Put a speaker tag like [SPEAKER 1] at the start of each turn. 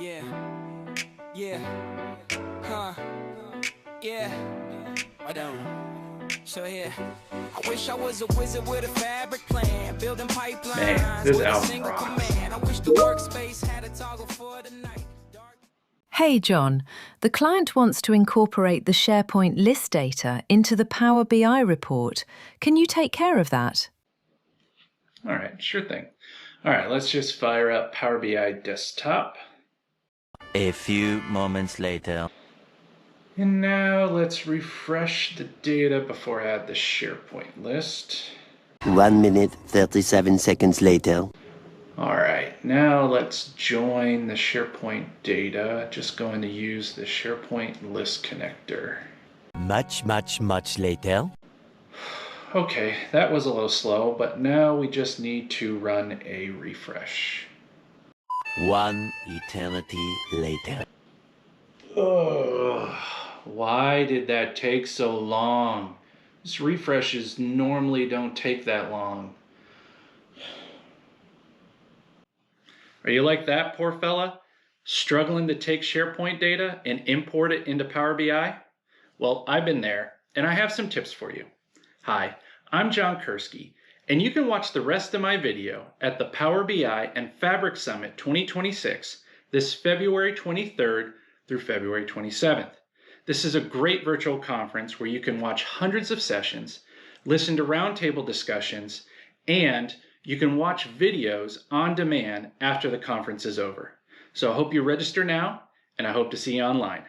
[SPEAKER 1] Yeah, yeah, huh, yeah, I don't. So yeah, I wish I was a wizard with a fabric plan, building pipelines.
[SPEAKER 2] Man, this
[SPEAKER 1] with a
[SPEAKER 2] album
[SPEAKER 1] single
[SPEAKER 2] rocks.
[SPEAKER 1] command. I wish the workspace had a toggle for the night.
[SPEAKER 3] Hey John, the client wants to incorporate the SharePoint list data into the Power BI report. Can you take care of that?
[SPEAKER 2] All right, sure thing. All right, let's just fire up Power BI Desktop.
[SPEAKER 4] A few moments later.
[SPEAKER 2] And now let's refresh the data before I add the SharePoint list.
[SPEAKER 5] 1 minute, 37 seconds later.
[SPEAKER 2] All right, now let's join the SharePoint data. Just going to use the SharePoint list connector.
[SPEAKER 4] Much later.
[SPEAKER 2] Okay, that was a little slow, but now we just need to run a refresh.
[SPEAKER 4] 1 eternity later.
[SPEAKER 2] Ugh, why did that take so long? These refreshes normally don't take that long. Are you like that, poor fella? Struggling to take SharePoint data and import it into Power BI? Well, I've been there, and I have some tips for you. Hi, I'm John Kursky, and you can watch the rest of my video at the Power BI and Fabric Summit 2026 this February 23rd through February 27th. This is a great virtual conference where you can watch hundreds of sessions, listen to roundtable discussions, and you can watch videos on demand after the conference is over. So I hope you register now, and I hope to see you online.